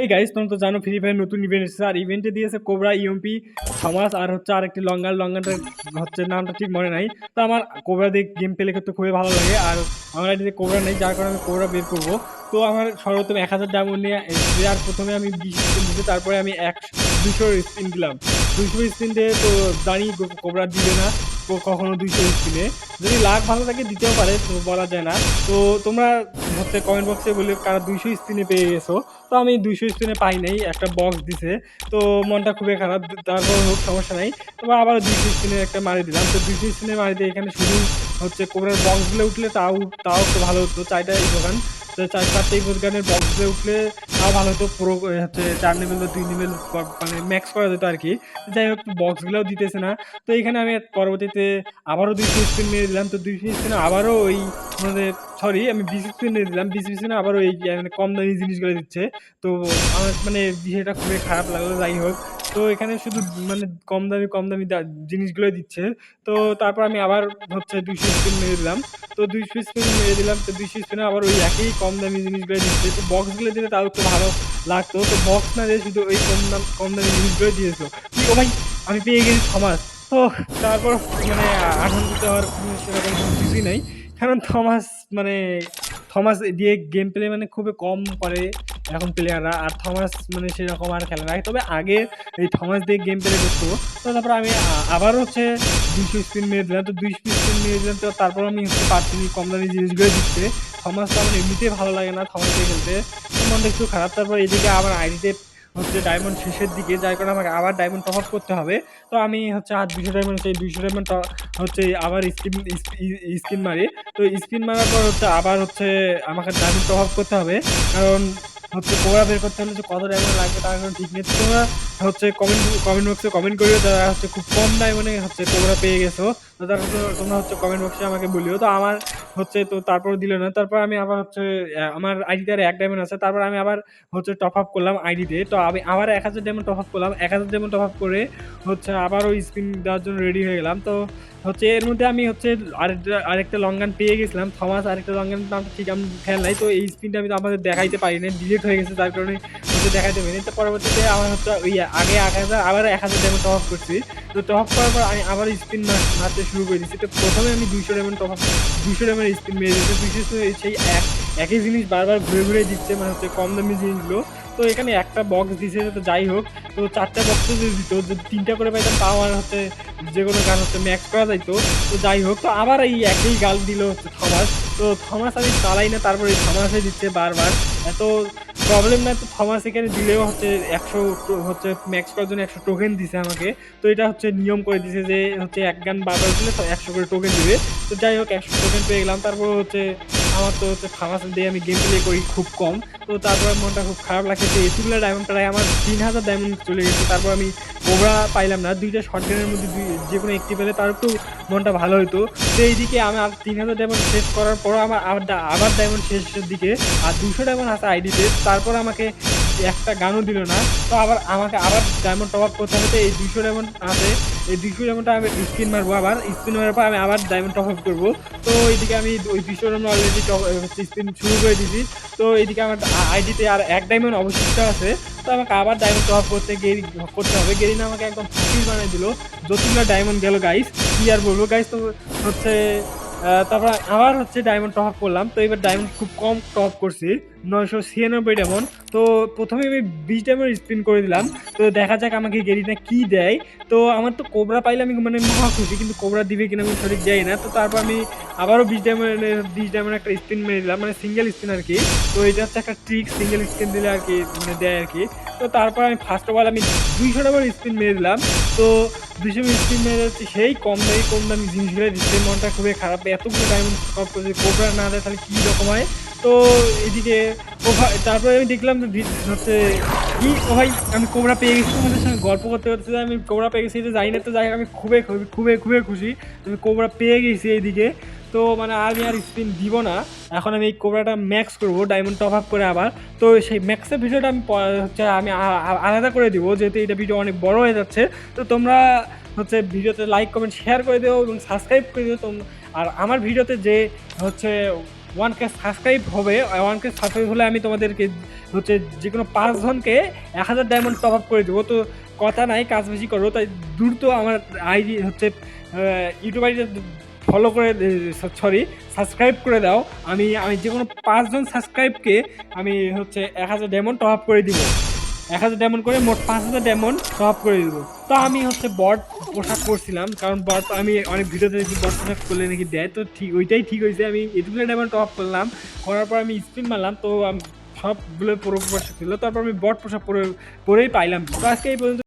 এই গাইস তোমরা তো জানো ফ্রি ফায়ার নতুন ইভেন্ট এসেছে আর ইভেন্টে দিয়েছে কোবরা ইউএমপি থমাস আর হচ্ছে আরেকটি লঙ্গানটা হচ্ছে নামটা ঠিক মনে নাই। তো আমার কোবরা দিয়ে গেম প্লে করতে খুবই ভালো লাগে আর আমার আইডিতে কোবরা নেই যার কারণে আমি কোবরা বের করবো। তো আমার সর্বোত্তম 1000 ডায়মন্ড নিয়ে আর প্রথমে আমি 20 স্পিন দিতে তারপরে আমি 200 স্পিন দিলাম। 200 স্পিন দিয়ে তো জানি কোবরা দিবে না কখনো 200 স্পিনে। যদি লাখ ভালো থাকে দিতেও পারে, তো বলা যায় না। তো তোমরা হচ্ছে কমেন্ট বক্সে বলে কারা 200 স্পিনে পেয়ে গেছো। তো আমি 200 স্পিনে পাই নাই, একটা বক্স দিছে। তো মনটা খুবই খারাপ, তারপর হোক সমস্যা নাই। তারপর আবার 200 স্পিনে একটা মারি দিলাম। তো 200 স্পিনে মারি দিয়ে এখানে শুধু হচ্ছে কোবরার বক্সগুলো উঠলে তাও তাও একটু ভালো হতো। চারটাই দোকান, তো চারটেই দোকানের বক্সগুলো উঠলে তাও ভালো হতো। পুরো হচ্ছে 4 লেভেল বা 2 লেভেল মানে ম্যাক্স করা যেত আর কি। যাই হোক বক্সগুলোও দিতেছে না। তো এখানে আমি পরবর্তীতে আবারও 200 স্পিন মেরে দিলাম। তো 200 স্পিনে আবারও ওই মানে সরি আমি 20 স্পিন মেরে দিলাম। 20 স্পিনে আবারও এই মানে কম দামি জিনিসগুলো দিচ্ছে। তো আমার মানে বিষয়টা খুবই খারাপ লাগলো। যাই হোক, তো এখানে শুধু মানে কম দামি জিনিসগুলোই দিচ্ছে। তো তারপর আমি আবার হচ্ছে 200 স্পিন মেরে দিলাম। তো 200 স্পিন মেরে দিলাম। তো 200 স্পিনে আবার ওই একই কম দামি জিনিসগুলো দিচ্ছে। তো বক্সগুলো দিলে তাও একটু ভালো লাগতো। তো বক্স না দিয়ে শুধু ওই কম দামি জিনিসগুলোই দিয়েছো। ও ভাই, আমি পেয়ে গেছি থমাস। তো তারপর মানে আনন্দিত হওয়ার সেরকম কোনো কিছুই নাই, কারণ মানে থমাস দিয়ে গেম প্লে মানে খুবই কম করে এখন প্লেয়াররা। আর থমাস মানে সেরকম আর খেলে না, তবে আগে এই থমাস দিয়ে গেম প্লে করতো। তো তারপর আমি আবার হচ্ছে 200 স্পিন মেরে দিলাম। তো 200 স্পিন মেরে দিলাম, তো তারপর আমি হচ্ছে পাচ্ছি কম দামি জিনিসগুলো দিচ্ছে। থমাস তো আমার এমনিতেই ভালো লাগে না থমাস দিয়ে খেলতে, তো মনটা একটু খারাপ। তারপর এদিকে আমার আইডিতে হচ্ছে ডায়মন্ড শেষের দিকে, যার কারণে আমাকে আবার ডায়মন্ড টপ আপ করতে হবে। তো আমি হচ্ছে আর 200 ডায়মন্ড, সেই 200 ডায়মন্ড হচ্ছে আবার স্কিন মারি। তো স্পিন মারার পর হচ্ছে আবার হচ্ছে আমাকে ডায়মন্ড টপ আপ করতে হবে, কারণ হচ্ছে কোবরা বের করতে হলে যে কত ডায়মন্ড লাগবে তার কোনো ঠিক নেই। তো তোমরা হচ্ছে কমেন্ট বক্সে কমেন্ট করিও যারা হচ্ছে খুব কম ডায়মন্ডে হচ্ছে কোবরা পেয়ে গেছো। তো তারা তোমরা হচ্ছে কমেন্ট বক্সে আমাকে বলিও। তো আমার হচ্ছে তো তারপর দিল না। তারপর আমি আবার হচ্ছে আমার আইডিতে আর 1 ডায়মন্ড আছে। তারপর আমি আবার হচ্ছে টপ আপ করলাম আইডিতে। তো আমি আবার 1000 ডায়মন্ড টপ আপ করলাম। 1000 ডায়মন্ড টপ আপ করে হচ্ছে আবারও স্পিন দেওয়ার জন্য রেডি হয়ে গেলাম। তো হচ্ছে এর মধ্যে আমি হচ্ছে আরেকটা লং গান পেয়ে গেছিলাম থমাস। আরেকটা লং গান নামটা ঠিক আমি খেয়াল নাই। তো এই স্পিনটা আমি তো আমাদের দেখাইতে পারি না, ডিলিট হয়ে গেছে, যার কারণে হচ্ছে দেখাইতে পারিনি। তো পরবর্তীতে আমার হচ্ছে ওই আগে 1000 আবার 1000 ডায়মন্ড টপ আপ করছি। তো টপ আপ করার পর আমি আবার স্পিন মারতে শুরু করে দিচ্ছি। তো প্রথমে আমি 200 diamond top up 200 diamond spin মেরে দিচ্ছি। 200 সেই একই জিনিস বারবার ঘুরে ঘুরে দিচ্ছে, মানে হচ্ছে কম দামি জিনিসগুলো। তো এখানে একটা বক্স দিছে, তো যাই হোক। তো 4টা বক্স যদি দিত, যদি 3টা করে পাইতাম তাও আর হচ্ছে যে কোনো গান হচ্ছে ম্যাক্স করা যাইতো। তো যাই হোক, তো আবার এই একই গাল দিল হচ্ছে থমাস। তো থমাস আমি চালাই না, তারপর এই থমাসে দিচ্ছে বারবার। এত প্রবলেম না, তো থমাস এখানে দিলেও হচ্ছে 100 হচ্ছে ম্যাক্স করার জন্য 100 টোকেন দিছে আমাকে। তো এটা হচ্ছে নিয়ম করে দিছে যে হচ্ছে এক গান বারবার দিলে তো 100 করে টোকেন দিবে। তো যাই হোক 100 টোকেন পেয়ে গেলাম। তারপর হচ্ছে আমার তো হচ্ছে থমাস দিয়ে আমি গেম প্লে করি খুব কম। তো তারপর মনটা খুব খারাপ লাগছে যে এতগুলো ডায়মন্ড, প্রায় আমার 3000 ডায়মন্ড চলে গেছে। তারপর আমি কোবরা পাইলাম না। 2টা শর্ট গানের মধ্যে যে কোনো একটি পেলে তার একটু মনটা ভালো হতো। তো এইদিকে আমার 3000 ডায়মন্ড শেষ করার পরও আমার আবার ডায়মন্ড শেষের দিকে আর 200 ডায়মন্ড আছে আইডিতে। তারপর আমাকে একটা গানও দিল না। তো আমাকে আবার ডায়মন্ড টপ আপ করতে হবে। তো এই 200 ডায়মন্ড আছে, এই 200 ডায়মন্ডটা আমি স্পিন মারবো। আবার স্পিন মারার পর আমি আবার ডায়মন্ড টপ আপ করবো। তো এইদিকে আমি ওই 200 ডায়মন্ড অলরেডি স্পিন শুরু করে দিয়েছি। তো এইদিকে আমার আইডিতে আর 1 ডায়মন্ড অবশিষ্ট আছে। তো আমাকে আবার ডায়মন্ড টপ আপ করতে হবে। গেরিনা আমাকে একদম ফকির বানিয়ে দিল। যতগুলো ডায়মন্ড গেল গাইস, কি আর বলবো গাইস। তো হচ্ছে তারপর আবার হচ্ছে ডায়মন্ড টপ আপ করলাম। তো এবার ডায়মন্ড খুব কম টপ আপ করছি, 996 ডায়মন্ড। তো প্রথমে আমি 20 ডায়মন্ড স্পিন করে দিলাম। তো দেখা যাক আমাকে গেরিনা কি দেয়। তো আমার তো কোবরা পাইলে আমি মানে মহা খুশি, কিন্তু কোবরা দিবে কিনা আমি সঠিক যাই না। তো তারপর আমি আবারও 20 ডায়মন্ড একটা স্পিন মেরে দিলাম, মানে সিঙ্গেল স্পিন আর কি। তো এটা হচ্ছে একটা ট্রিক, সিঙ্গেল স্পিন দিলে আর কি মানে দেয় আর কি। তো তারপর আমি ফার্স্ট অফ অল আমি 200 ডায়মন্ড স্পিন মেরে দিলাম। তো 200 স্পিন মেরে হচ্ছে সেই কম দামি জিনিসগুলো দিচ্ছে। মনটা খুবই খারাপ, এতগুলো ডায়মন্ড সব যদি কোবরা না দেয় তাহলে কী রকম হয়। তো এদিকে তারপরে আমি দেখলাম যে হচ্ছে কি ও ভাই, আমি কোবরা পেয়ে গেছি। তোমাদের সঙ্গে গল্প করতে করতে যে আমি কোবরা পেয়ে গেছি এটা জানি না। তো যাই হোক আমি খুবই খুবই খুবই খুবই খুশি আমি কোবরা পেয়ে গেছি এইদিকে। তো মানে আমি আর স্পিন দিব না, এখন আমি এই কোবরাটা ম্যাক্স করবো ডায়মন্ড টপ আপ করে আবার। তো সেই ম্যাক্সের ভিডিওটা আমি হচ্ছে আমি আলাদা করে দিব, যেহেতু এটা ভিডিও অনেক বড় হয়ে যাচ্ছে। তো তোমরা হচ্ছে ভিডিওতে লাইক কমেন্ট শেয়ার করে দিও এবং সাবস্ক্রাইব করে দিও আর আমার ভিডিওতে যে হচ্ছে 1K সাবস্ক্রাইব হবে, 1K সাবস্ক্রাইব হলে আমি তোমাদেরকে হচ্ছে যে কোনো 5 জনকে 1000 ডায়মন্ড টপ আপ করে দেবো। তো কথা নাই, কাজ বেশি করো, তাই দ্রুত আমার আইডি হচ্ছে ইউটিউব আইডি ফলো করে, সরি সাবস্ক্রাইব করে দাও। আমি যে কোনো 5 জন সাবস্ক্রাইবকে আমি হচ্ছে 1000 ডায়মন্ড টপ আপ করে দিব। 1000 ডায়মন্ড করে মোট 5000 ডায়মন্ড টপ আপ করে দিব। তো আমি হচ্ছে বট পোশাক করছিলাম, কারণ বট আমি অনেক ভিডিওতে দেখি বট পোশাক করলে নাকি দেয়, তো ঠিক ওইটাই ঠিক হয়েছে। আমি এটুকুলো ডায়মন্ড টপ আপ করলাম, করার পর আমি স্পিন মারলাম, তো সবগুলো পুরো পোশাক ছিল, তারপর আমি বট পোশাক পরেই পাইলাম। তো আজকে এই পর্যন্ত।